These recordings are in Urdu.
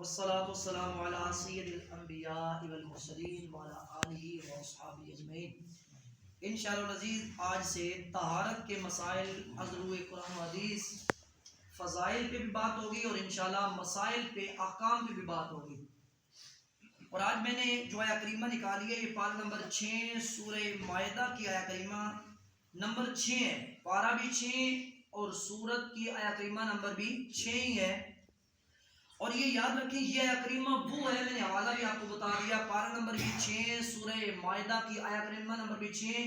والصلاة والسلام على سید الانبیاء والمرسلین وعلى آلہ واصحابہ اجمعین۔ انشاءاللہ العزیز آج سے طہارت کے مسائل از روئے قرآن و حدیث فضائل پہ بھی بات ہوگی اور انشاءاللہ مسائل پہ احکام پہ بھی بات ہوگی۔ اور آج میں نے جو آیہ کریمہ نکالی ہے یہ پارہ نمبر 6 سورہ مائدہ کی آیہ کریمہ نمبر 6 ہے، پارہ بھی 6 اور سورت کی آیہ کریمہ نمبر بھی 6 ہی ہے۔ اور یہ یاد رکھیں یہ آیہ کریمہ وہ ہے، میں نے حوالہ بھی آپ کو بتا دیا، پارہ نمبر بھی 6 سورہ مائدہ کی آیہ کریمہ نمبر بھی 6،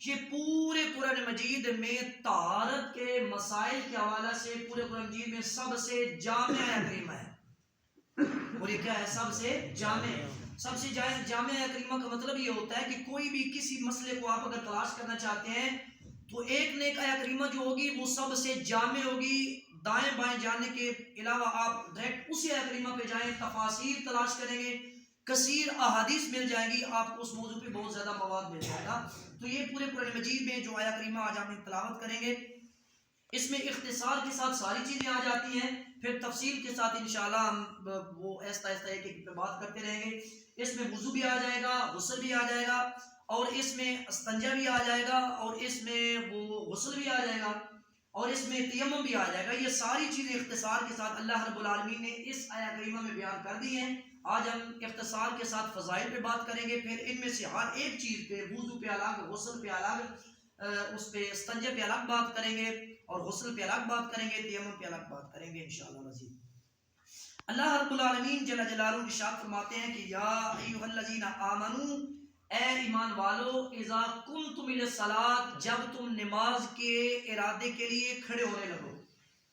یہ پورے قرآن مجید میں طہارت کے مسائل کے حوالہ سے پورے قرآن مجید میں سب سے جامع آیہ کریمہ ہے۔ اور یہ کیا ہے؟ سب سے جامع۔ سب سے جامع آیہ کریمہ کا مطلب یہ ہوتا ہے کہ کوئی بھی کسی مسئلے کو آپ اگر تلاش کرنا چاہتے ہیں تو ایک نہ ایک آیہ کریمہ جو ہوگی وہ سب سے جامع ہوگی۔ دائیں بائیں جانے کے علاوہ آپ ڈائریکٹ اسی آیہ کریمہ پہ جائیں، تفاسیر تلاش کریں گے، کثیر احادیث مل جائیں گی، آپ کو اس موضوع پہ بہت زیادہ مواد مل جائے گا۔ تو یہ پورے قرآن مجید میں جو آیہ کریمہ آج ہم تلاوت کریں گے اس میں اختصار کے ساتھ ساری چیزیں آ جاتی ہیں، پھر تفصیل کے ساتھ انشاءاللہ ہم وہ ایسا ایک ایک پہ بات کرتے رہیں گے۔ اس میں وضو بھی آ جائے گا، غسل بھی آ جائے گا، اور اس میں استنجا بھی آ جائے گا، اور اس میں وہ غسل بھی آ جائے گا، اور اس میں تیمم بھی آ جائے گا۔ یہ ساری چیزیں اختصار کے ساتھ اللہ رب العالمین نے اس آیہ کریمہ میں بیان کر دی ہیں۔ آج ہم اختصار کے ساتھ فضائل پہ بات کریں گے، پھر ان میں سے ہر ایک چیز پہ، وضو پہ الگ، غسل پہ الگ، اس پہ استنجے پہ الگ بات کریں گے، اور غسل پہ الگ بات کریں گے، تیمم پہ الگ بات کریں گے انشاءاللہ العزیز۔ اللہ رب العالمین جل جلالہ ارشاد فرماتے ہیں کہ یا ایھا الذین آمنو، اے ایمان والو، اذا قمتم الی الصلاۃ، جب تم نماز کے ارادے کے لیے کھڑے ہونے لگو۔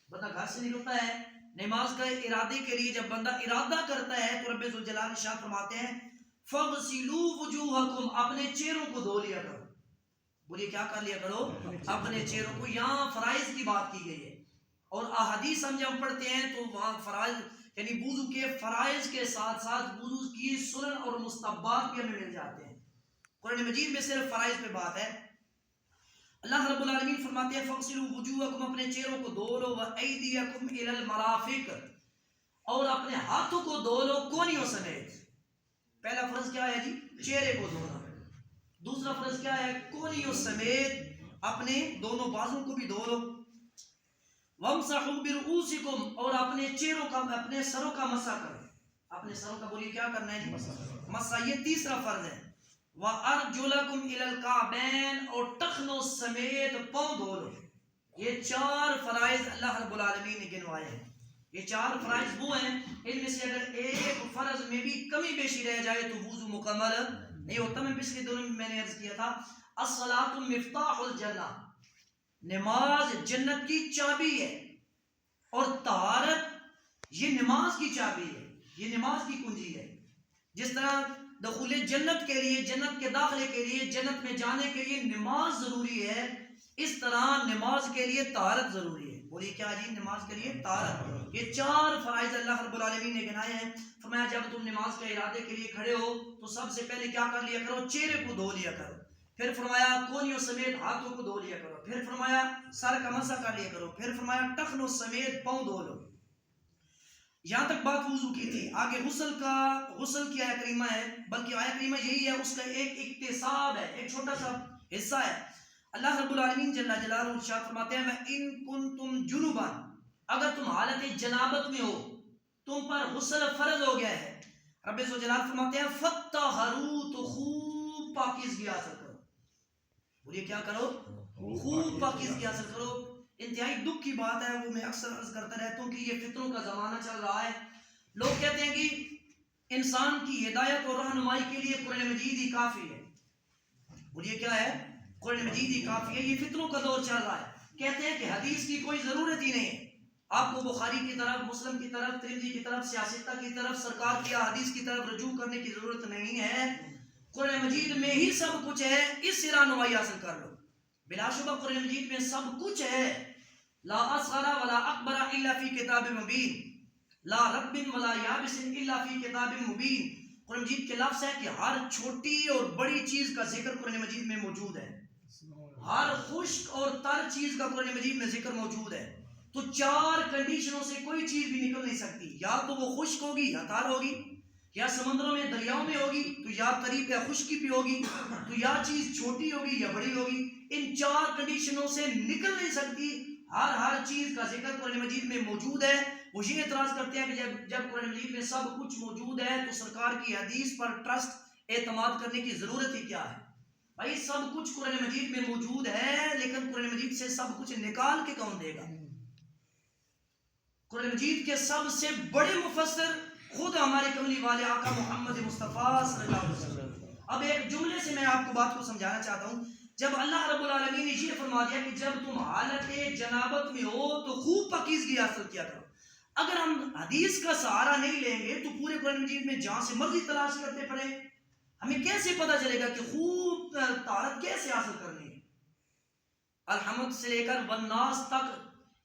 بندہ گھر سے نکلتا ہے نماز کا ارادے کے لیے، جب بندہ ارادہ کرتا ہے تو رب ذوالجلال ارشاد فرماتے ہیں فاغسلوا وجوہکم، اپنے چہروں کو دھو لیا کرو۔ بولیے کیا کر لیا کرو؟ اپنے چہروں کو۔ یہاں فرائض کی بات کی گئی ہے، اور احادیث ہم جب پڑھتے ہیں تو وہاں فرائض یعنی وضو کے فرائض کے ساتھ ساتھ وضو کی سنن اور مستحبات بھی ہمیں مل جاتے ہیں۔ قرآن مجید میں صرف فرائض پہ بات ہے۔ اللہ رب العالمین فرماتے ہیں فاغسلوا وجوہکم، اپنے چہروں کو دھو لو، وایدیکم الی المرافق، اور اپنے ہاتھوں کو دھو لو کونیوں سمیت۔ پہلا فرض کیا ہے جی؟ چہرے کو دھونا۔ دوسرا فرض کیا ہے؟ کونیوں سمیت اپنے دونوں بازوں کو بھی دھو لو۔ وامسحوا برؤوسکم، اور اپنے چہروں کا، اپنے سروں کا مسح کرو۔ اپنے سروں کا بولیے کیا کرنا ہے جی؟ مسح۔ یہ تیسرا فرض ہے۔ وَأَرْجُلَكُمْ إِلَى الْكَعْبَيْنِ، اور ٹخنوں سمیت پاؤں دھو لو۔ یہ 4 فرائض اللہ رب العالمین نے گنوائے ہیں۔ یہ 4 فرائض وہ ہیں، ان میں سے اگر ایک فرض میں بھی کمی بیشی رہ جائے تو وضو مکمل نہیں ہوتا۔ میں پچھلے دنوں میں نے عرض کیا تھا الصلاۃ مفتاح الجنہ، نماز جنت کی چابی ہے، اور طہارت یہ نماز کی چابی ہے، یہ نماز کی کنجی ہے۔ جس طرح دخول جنت کے لیے، جنت کے داخلے کے لیے، جنت میں جانے کے لیے نماز ضروری ہے، اس طرح نماز کے لیے طہارت ضروری ہے۔ بولیے کیا جی؟ نماز کے لیے طہارت۔ یہ 4 فرائض اللہ رب العالمین نے گنائے ہیں۔ فرمایا جب تم نماز کے ارادے کے لیے کھڑے ہو تو سب سے پہلے کیا کر لیا کرو؟ چہرے کو دھو لیا کرو۔ پھر فرمایا کونیوں سمیت ہاتھوں کو دھو لیا کرو۔ پھر فرمایا سر کا مسح کر لیا کرو۔ پھر فرمایا ٹخنوں سمیت پاؤں دھو لو۔ یہاں تک بات وضو کی تھی۔ آگے غسل کی آیہ کریمہ ہے، بلکہ آیہ کریمہ یہی ہے، اس کا ایک اقتصاب ہے، ایک چھوٹا سا حصہ ہے۔ اللہ رب العالمین جل جلالہ ارشاد فرماتے ہیں وَإِن كُنتُمْ جُنُبًا، اگر تم حالت جنابت میں ہو، تم پر غسل فرض ہو گیا ہے، رب ذوالجلال فرماتے ہیں فَطَّهَّرُوا، تو خوب پاکیزگی حاصل کرو۔ بولیے کیا کرو؟ خوب پاکیزگی حاصل کرو۔ انتہائی دکھ کی بات ہے، وہ میں اکثر عرض کرتا رہتا ہوں کہ یہ فتنوں کا زمانہ چل رہا ہے۔ لوگ کہتے ہیں کہ انسان کی ہدایت اور رہنمائی کے لیے قرآن مجید ہی کافی ہے۔ بولیے کیا ہے؟ قرآن مجید ہی کافی ہے۔ یہ فتنوں کا دور چل رہا ہے۔ کہتے ہیں کہ حدیث کی کوئی ضرورت ہی نہیں ہے، آپ کو بخاری کی طرف، مسلم کی طرف، ترمذی کی طرف، سیاستہ کی طرف، سرکار کی حدیث کی طرف رجوع کرنے کی ضرورت نہیں ہے۔ قرآن مجید میں ہی سب کچھ ہے، اس سے رہنمائی حاصل کر لو۔ بلا شبہ قرآن مجید میں سب کچھ ہے۔ لا اصغر ولا اکبر الا فی کتاب مبین، لا رب ولا یابس الا فی کتاب مبین۔ قرآن مجید کے لفظ ہے کہ ہر چھوٹی اور بڑی چیز کا ذکر قرآن مجید میں موجود ہے، ہر خشک اور تر چیز کا قرآن مجید میں ذکر موجود ہے۔ تو 4 کنڈیشنوں سے کوئی چیز بھی نکل نہیں سکتی، یا تو وہ خشک ہوگی یا تار ہوگی، یا سمندروں میں دریاؤں میں ہوگی تو یا طریق یا خشکی پہ ہوگی، تو یا چیز چھوٹی ہوگی یا بڑی ہوگی، ان 4 کنڈیشنوں سے نکل نہیں سکتی۔ ہر چیز کا ذکر قرآن مجید میں موجود ہے۔ وہ یہ اعتراض کرتے ہیں کہ جب قرآن مجید میں سب کچھ موجود ہے تو سرکار کی حدیث پر ٹرسٹ اعتماد کرنے کی ضرورت ہی کیا ہے؟ بھائی سب کچھ قرآن مجید میں موجود ہے، لیکن قرآن مجید سے سب کچھ نکال کے کون دے گا؟ قرآن مجید کے سب سے بڑے مفسر خود ہمارے کملی والے آقا محمد مصطفیٰ صلی اللہ علیہ وسلم۔ اب ایک جملے سے میں آپ کو بات کو سمجھانا چاہتا ہوں۔ جب اللہ رب العالمین نے یہ فرما دیا کہ جب تم حالت جنابت میں ہو تو خوب پاکیزگی حاصل کیا کرو، اگر ہم حدیث کا سہارا نہیں لیں گے تو پورے قرآن مجید میں جہاں سے مرضی تلاش کرتے پڑے ہمیں کیسے پتہ چلے گا کہ خوب طہارت کیسے حاصل کرنی ہے؟ الحمد سے لے کر والناس تک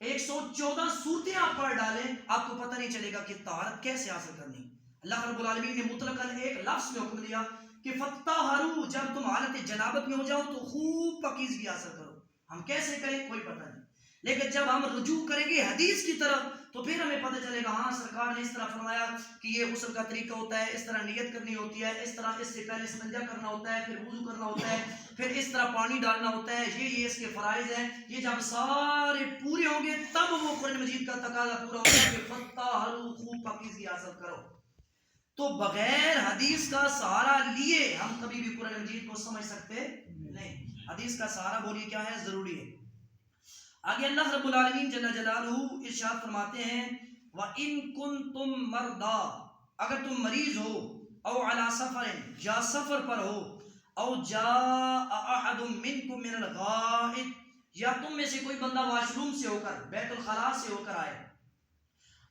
114 صورتیں آپ پڑھ ڈالیں، آپ کو پتہ نہیں چلے گا کہ طہارت کیسے حاصل کرنی۔ اللہ رب العالمین نے مطلقاً ایک لفظ میں حکم دیا کہ فَتَّحَرُوا، جب تم حالت جنابت میں ہو جاؤ تو خوب پاکیزگی حاصل کرو۔ ہم کیسے کریں کوئی پتہ نہیں، لیکن جب ہم رجوع کریں گے حدیث کی طرف تو پھر ہمیں پتہ چلے گا ہاں سرکار نے اس طرح فرمایا کہ یہ غسل کا طریقہ ہوتا ہے، اس طرح نیت کرنی ہوتی ہے، اس طرح اس سے پہلے استنجا کرنا ہوتا ہے، پھر وضو کرنا ہوتا ہے، پھر اس طرح پانی ڈالنا ہوتا ہے، یہ اس کے فرائض ہیں۔ یہ جب سارے پورے ہوں گے تب وہ قرآن مجید کا تقاضا پورا ہوگا کہ فَتَّحَرُوا، خوب پاکیزگی حاصل کرو۔ تو بغیر حدیث کا سہارا لیے ہم کبھی بھی قرآن مجید کو سمجھ سکتے نہیں۔ حدیث کا سہارا بولیے کیا ہے؟ ضروری ہے۔ آگے اللہ رب العالمین جل جلالہ ارشاد فرماتے ہیں وَإِن كُنتُم مَرْضَىٰ، اگر تم مریض ہو، او علی سفر، یا سفر پر ہو، او جاء احد منکم من الغائط، یا تم میں سے کوئی بندہ واش روم سے ہو کر، بیت الخلاء سے ہو کر آئے،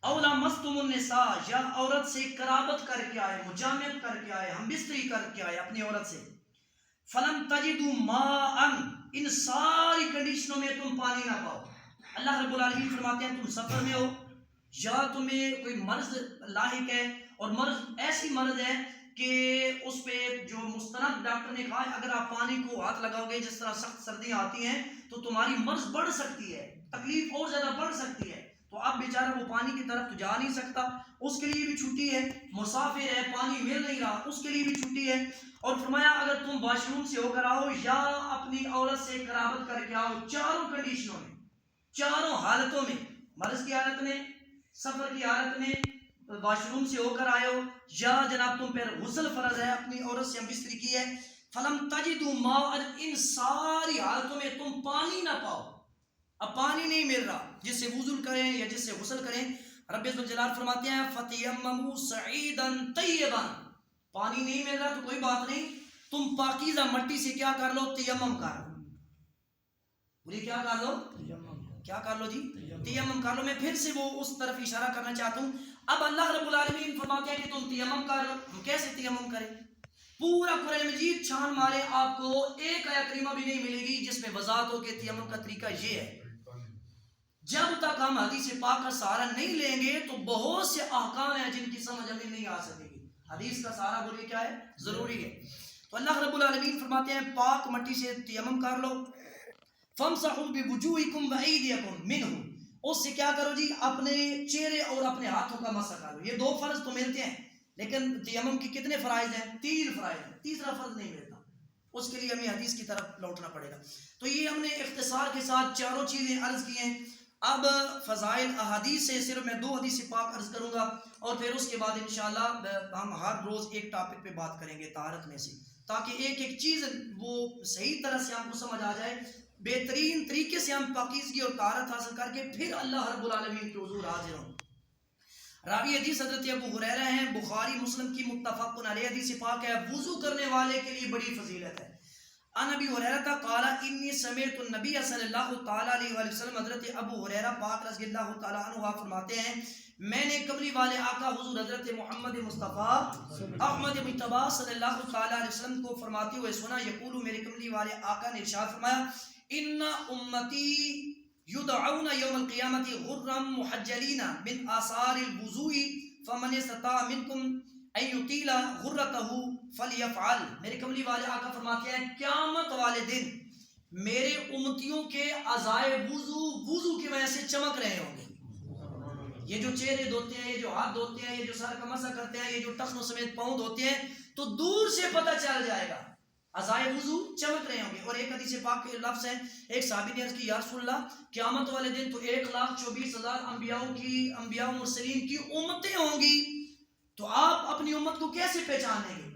او لامستم النساء، یا عورت سے قرابت کر کے آئے، مجامعت کر کے آئے، ہم بستری کر کے آئے اپنی عورت سے، فلم تجدوا ماء، ان ساری کنڈیشنوں میں تم پانی نہ پاؤ۔ اللہ رب العالمین فرماتے ہیں تم سفر میں ہو، یا تمہیں کوئی مرض لاحق ہے، اور مرض ایسی مرض ہے کہ اس پہ جو مستند ڈاکٹر نے کہا اگر آپ پانی کو ہاتھ لگاؤ گے جس طرح سخت سردیاں آتی ہیں تو تمہاری مرض بڑھ سکتی ہے، تکلیف اور زیادہ بڑھ سکتی ہے، تو اب بیچارہ وہ پانی کی طرف تو جا نہیں سکتا، اس کے لیے بھی چھٹی ہے، مسافر ہے، پانی مل نہیں رہا، اس کے لیے بھی چھٹی ہے۔ اور فرمایا اگر تم واش روم سے ہو کر آؤ یا اپنی عورت سے قرابت کر کے آؤ، چاروں کنڈیشنوں میں، چاروں حالتوں میں، مرض کی حالت میں، سفر کی حالت میں، واش روم سے ہو کر آئے ہو، یا جناب تم پر غسل فرض ہے، اپنی عورت سے ہم بستری کی ہے، فلم تجدوا ماء، ان ساری حالتوں میں تم پانی نہ پاؤ، اب پانی نہیں مل رہا جس سے وضو کریں یا جس سے غسل کریں، رب ذوالجلال فرماتے ہیں فَتَيَمَّمُوا صَعِيدًا طَيِّبًا، پانی نہیں مل رہا تو کوئی بات نہیں، تم پاکیزہ مٹی سے کیا کر لو؟ تیمم کر لو۔ بولیے کیا کر لو؟ کیا کر لو جی؟ تیمم کر لو۔ میں پھر سے وہ اس طرف اشارہ کرنا چاہتا ہوں، اب اللہ رب العالمین فرماتے ہیں کہ تم تیمم کر لو، ہم کیسے تیمم کریں؟ پورا قرآن مجید چھان مارے آپ کو ایک آیت کریمہ بھی نہیں ملے گی جس میں وضاحت ہو کہ تیمم کا طریقہ یہ ہے۔ جب تک ہم حدیث پاک کا سہارا نہیں لیں گے تو بہت سے احکام ہیں جن کی سمجھ ہمیں نہیں آ سکے گی۔ حدیث کا سہارا بولیے کیا ہے؟ ضروری ہے۔ تو اللہ رب العالمین فرماتے ہیں پاک مٹی سے تیمم کر لو، فَامْسَحُوا بِوُجُوهِكُمْ وَأَيْدِيَكُمْ مِنْهُ، اس سے کیا کرو جی؟ اپنے چہرے اور اپنے ہاتھوں کا مسح کرو۔ یہ 2 فرض تو ملتے ہیں، لیکن تیمم کی کتنے فرائض ہیں؟ 3 فرائض ہیں، تیسرا فرض نہیں ملتا، اس کے لیے ہمیں حدیث کی طرف لوٹنا پڑے گا۔ تو یہ ہم نے اختصار کے ساتھ چاروں چیزیں عرض کی ہیں۔ اب فضائل احادیث سے صرف میں 2 حدیث پاک عرض کروں گا، اور پھر اس کے بعد انشاءاللہ ہم ہر روز ایک ٹاپک پہ بات کریں گے طہارت میں سے، تاکہ ایک ایک چیز وہ صحیح طرح سے ہم کو سمجھ آ جائے، بہترین طریقے سے ہم پاکیزگی اور طہارت حاصل کر کے پھر اللہ رب العالمین کے حضور حاضر ہوں۔ راوی حدیث حضرت ابو ہریرہ ہیں، بخاری مسلم کی متفق علیہ حدیث پاک ہے، وضو کرنے والے کے لیے بڑی فضیلت ہے۔ ان ابی ہریرہ قال انی سمعت النبی صلی اللہ تعالی علیہ وآلہ وسلم، حضرت ابو ہریرہ پاک رضی اللہ تعالی عنہ فرماتے ہیں میں نے کملی والے آقا حضور حضرت محمد مصطفیٰ احمد مجتبی صلی اللہ تعالی علیہ وسلم کو فرماتے ہوئے سنا، یقول، میرے کملی والے آقا نے ارشاد فرمایا، ان امتی یدعون یوم القیامت غرا محجلین من آثار الوضوء فمن استطاع منکم ان یطیل غرتہ فلیفعل۔ میرے کملی والے آقا فرماتے ہیں قیامت والے دن میرے امتیوں کے اعضائے وضو کی وجہ سے چمک رہے ہوں گے. یہ جو چہرے دھوتے ہیں، یہ جو ہاتھ دھوتے ہیں، یہ جو سر کا مسح کرتے ہیں، یہ جو ٹخنوں سمیت پاؤں دھوتے ہیں، تو دور سے پتہ چل جائے گا اعضائے وضو چمک رہے ہوں گے. اور ایک حدیث پاک کے لفظ ہے، ایک صحابی نے عرض کی یا رسول اللہ قیامت والے دن تو 1,24,000 انبیاء و مرسلین کی امتیں ہوں گی، تو آپ اپنی امت کو کیسے پہچانیں گے؟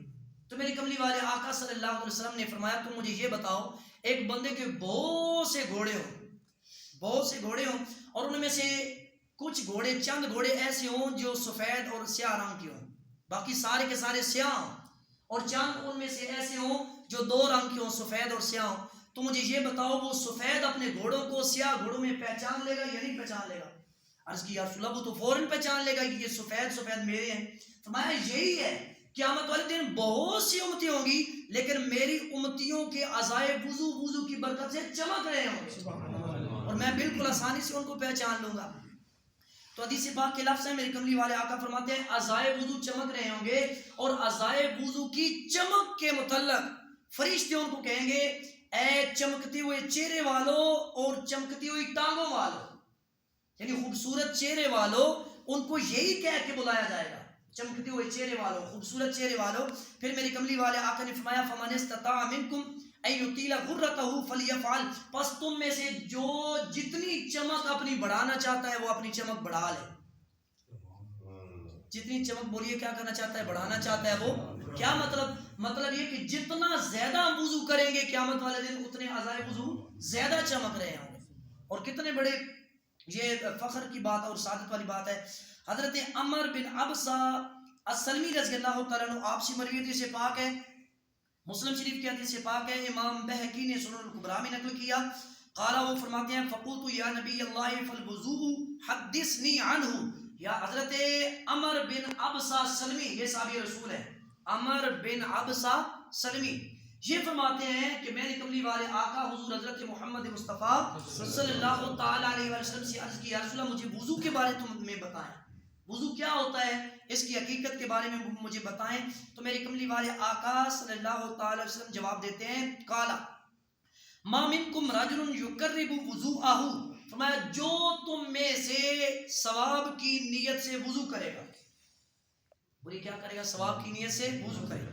تو میرے کملی والے آقا صلی اللہ علیہ وسلم نے فرمایا تم مجھے یہ بتاؤ، ایک بندے کے بہت سے گھوڑے ہوں اور ان میں سے کچھ گھوڑے، چند گھوڑے ایسے ہوں جو سفید اور سیاہ رنگ کے ہوں، باقی سارے کے سارے سیاہ ہوں، اور چند ان میں سے ایسے ہوں جو 2 رنگ کے ہوں، سفید اور سیاہ ہوں. تو مجھے یہ بتاؤ وہ سفید اپنے گھوڑوں کو سیاہ گھوڑوں میں پہچان لے گا یا نہیں پہچان لے گا؟ عرض کی یا رسول اللہ وہ تو فوراً پہچان لے گا کہ یہ سفید میرے ہیں. فرمایا یہی ہے قیامت والے دن بہت سی امتیں ہوں گی لیکن میری امتیوں کے اعضائے وضو کی برکت سے چمک رہے ہوں گے اور میں بالکل آسانی سے ان کو پہچان لوں گا. تو حدیث پاک کے لفظ ہیں، میرے کملی والے آقا فرماتے ہیں اعضائے وضو چمک رہے ہوں گے اور اعضائے وضو کی چمک کے متعلق فرشتے ان کو کہیں گے اے چمکتے ہوئے چہرے والو اور چمکتی ہوئی ٹانگوں والو، یعنی خوبصورت چہرے والو، ان کو یہی کہہ کے بلایا جائے گا، چمکتے ہوئے چہرے والو، خوبصورت چہرے والو. پھر میرے کملی والے آقا نے فرمایا فمن استطاع منکم ان یطیل غرتہ فلیفعل، پس تم میں سے جو جتنی چمک اپنی بڑھانا چاہتا ہے وہ اپنی چمک بڑھا لے. جتنی چمک بولیے کیا کرنا چاہتا ہے؟ بڑھانا چاہتا ہے. وہ کیا مطلب یہ کہ جتنا زیادہ وضو کریں گے قیامت والے دن اتنے اعضائے وضو زیادہ چمک رہے ہوں گے. اور کتنے بڑے یہ فخر کی بات اور سعادت والی بات ہے. حضرت عمر بن ابسہ السلمی رضی اللہ تعالیٰ عنہ، آپ سے مروی سے پاک ہے، مسلم شریف کی حدیث سے پاک ہے، امام بہقی نے سنن الکبریٰ میں نقل کیا. قالا وہ فرماتے ہیں فقلت یا نبی اللہ فالوضوء حدثنی عنہ. یا حضرت عمر بن ابسہ سلمی، یہ صحابی رسول ہے، عمر بن ابسہ سلمی، یہ فرماتے ہیں کہ میں نے کملی والے آقا حضور حضرت محمد مصطفیٰ صلی اللہ تعالیٰ علیہ وسلم سے عرض کی یا رسول اللہ مجھے وضو کے بارے تم میں بتائیں، وضو کیا ہوتا ہے، اس کی حقیقت کے بارے میں مجھے بتائیں. تو میرے کملی والے آقا صلی اللہ تعالی علیہ وسلم جواب دیتے ہیں قالا ما منکم رجل یقرب وضوءہ، فرمایا جو تم میں سے ثواب کی نیت سے وضو کرے گا، بری کیا کرے گا؟ ثواب کی نیت سے وضو کرے گا.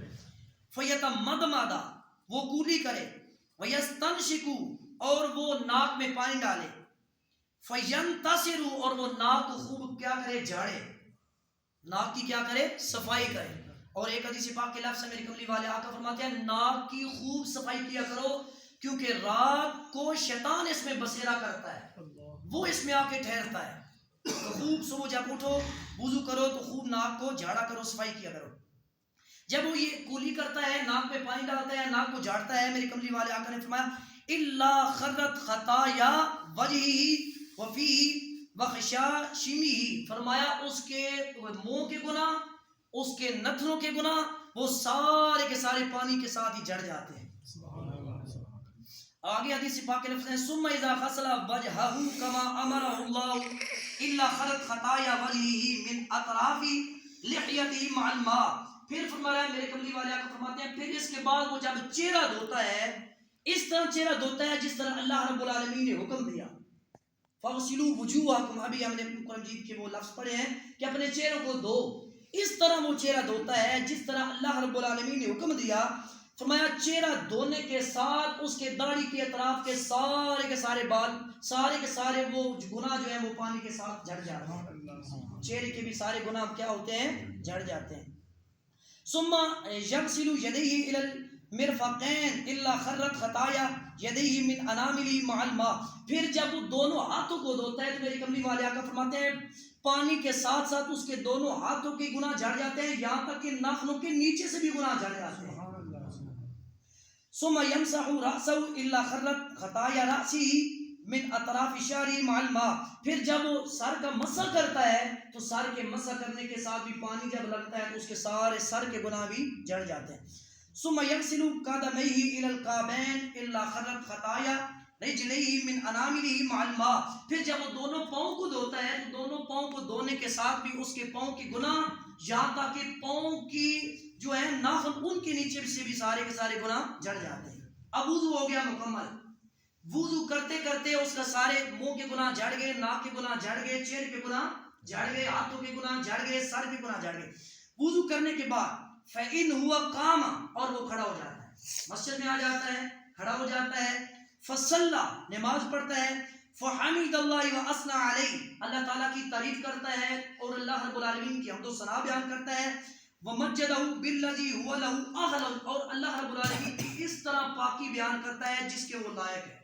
فیتمدمد، وہ کولی کرے، ویستنشق، اور وہ ناک میں پانی ڈالے، فینتصر، اور وہ ناک کو خوب کیا کرے؟ جھاڑے، ناک کی کیا کرے؟ صفائی کرے. اور ایک حدیث پاک کے لفظ سے میرے کملی والے آقا فرماتے ہیں ناک کی خوب صفائی کیا کرو کیونکہ رات کو شیطان اس میں بسیرا کرتا ہے، وہ اس میں آ کے ٹھہرتا ہے. تو خوب صبح جب اٹھو وضو کرو تو خوب ناک کو جھاڑا کرو، صفائی کیا کرو. جب وہ یہ کولی کرتا ہے، ناک میں پانی ڈالتا ہے، ناک کو جھاڑتا ہے، میرے کملی والے آقا نے فرمایا الا خرت خطایا وجهه وفيه وخشاشمه، فرمایا اس کے منہ کے گناہ، اس کے نتنوں کے گناہ، وہ سارے کے سارے پانی کے ساتھ ہی جڑ جاتے ہیں. آگے حدیث پاک کے لفظ ہیں ثم اذا غسل وجهه كما امره الله الا خرت خطايا وجهه من اطراف لحيته مع الماء. پھر فرمایا میرے کملی والے آقا فرماتے ہیں پھر اس کے بعد وہ جب چہرہ دھوتا ہے اس طرح چہرہ دھوتا ہے جس طرح اللہ رب العالمین نے حکم دیا. فاغسلوا وجوهكم، ابھی ہم نے قرآن مجید کے وہ لفظ پڑھے ہیں کہ اپنے چہروں کو دھو، اس طرح وہ چہرہ دھوتا ہے جس طرح اللہ رب العالمین نے حکم دیا. فرمایا چہرہ دھونے کے ساتھ اس کے داڑھی کے اطراف کے سارے بال، سارے کے سارے وہ گناہ جو ہیں وہ پانی کے ساتھ جھڑ جاتے ہیں. چہرے کے بھی سارے گناہ کیا ہوتے ہیں؟ جھڑ جاتے ہیں. ثم یغسل یدیہ الی المرفقین الا خرت خطایا یدیہ من اناملہ مع الماء. پھر جب وہ دونوں ہاتھوں کو دھوتا ہے تو میرے کملی والے آقا فرماتے ہیں پانی کے ساتھ ساتھ اس کے دونوں ہاتھوں کے گناہ جھڑ جاتے ہیں، یہاں تک کہ ناخنوں کے نیچے سے بھی گناہ جھڑ جاتے ہیں. ثم يمسح رأسه الا خرت خطايا رأسه من اطراف شعره مع الماء. پھر جب وہ سر کا مسح کرتا ہے تو سر کے مسح کرنے کے ساتھ بھی پانی جب لگتا ہے تو اس کے سارے سر کے گناہ بھی جڑ جاتے ہیں. ثم يغسل قدميه الى الكعبين الا خرت خطايا رجليه من انامله مع الماء. پھر جب وہ دونوں پاؤں کو دھوتا ہے تو دونوں پاؤں کو دھونے کے ساتھ بھی اس کے پاؤں کے گناہ، یہاں تک کہ پاؤں کی جو ہے ناخن ان کے نیچے سے بھی سارے کے سارے گناہ جڑ جاتے ہیں. اب وضو ہو گیا مکمل. وضو کرتے کرتے اس کا سارے منہ کے گناہ جھڑ گئے، ناک کے گناہ جھڑ گئے، چہرے کے گناہ جھڑ گئے، ہاتھوں کے گناہ جھڑ گئے، سر کے گناہ جھڑ گئے. وضو کرنے کے بعد فَإِنْ هُوَ قَامَ، اور وہ کھڑا ہو جاتا ہے، مسجد میں آ جاتا ہے، کھڑا ہو جاتا ہے. فَصَلَّى، نماز پڑھتا ہے. فَحَمِدَ اللَّهَ وَأَثْنَى عَلَيْهِ، اللہ تعالیٰ کی تعریف کرتا ہے اور اللہ رب العالمین کی حمد و ثنا بیان کرتا ہے. وَمَجَّدَهُ بِالَّذِي هُوَ لَهُ أَهْلٌ، اور اللہ رب العالمین کی اس طرح پاکی بیان کرتا ہے جس کے وہ لائق ہے.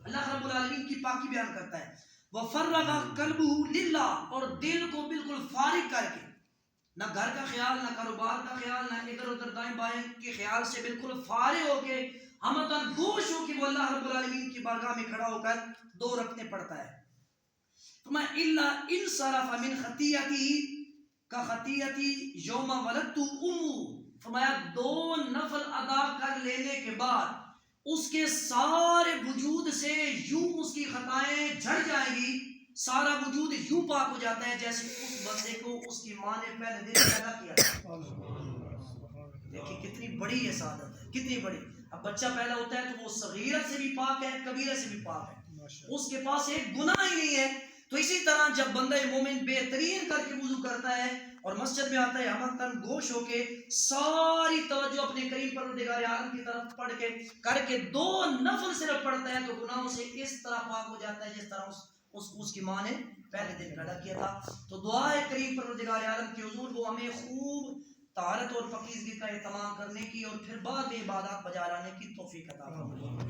اللہ رب العالمین کی پاکی بیان کرتا ہے. وَفَرَّغَ قَلْبُهُ لِلَّهِ، اور دل کو بالکل فارغ کر کے، نہ گھر کا خیال، نہ کاروبار کا خیال، نہ ادھر ادھر دائیں بائیں کے خیال سے بالکل فارغ ہو کے ہمدن گوش ہو کہ وہ اللہ رب العالمین کی بارگاہ میں کھڑا ہو کر 2 رکعتیں پڑھتا ہے. فرمایا الا انصرف من خطیئتی کا خطیئتی یوم ولدتہ امہ، فرمایا 2 نفل ادا کر لینے کے بعد اس کے سارے وجود سے یوں اس کی خطائیں جھڑ جائیں گی، سارا وجود یوں پاک ہو جاتا ہے جیسے اس بندے کو اس کی ماں نے پہلے دن پیدا کیا تھا. دیکھیں کتنی بڑی یہ سعادت ہے، کتنی بڑی. اب بچہ پیدا ہوتا ہے تو وہ صغیرت سے بھی پاک ہے، کبیرہ سے بھی پاک ہے، اس کے پاس ایک گناہ ہی نہیں ہے. تو اسی طرح جب بندہ مومن بہترین کر کے وضو کرتا ہے اور مسجد میں آتا ہے، ہم تن گوش ہو کے ساری توجہ اپنے کریم پروردگار عالم کی طرف پڑھ کے کر کے 2 نفل صرف پڑھتا ہے تو گناہوں سے اس طرح پاک ہو جاتا ہے جس طرح اس کی ماں نے پہلے دن پیدا کیا تھا. تو دعا ہے کریم پروردگار عالم کے حضور کو ہمیں خوب طہارت اور پاکیزگی کا اہتمام کرنے کی اور پھر بعد میں عبادات بجا لانے کی توفیق عطا فرمائے.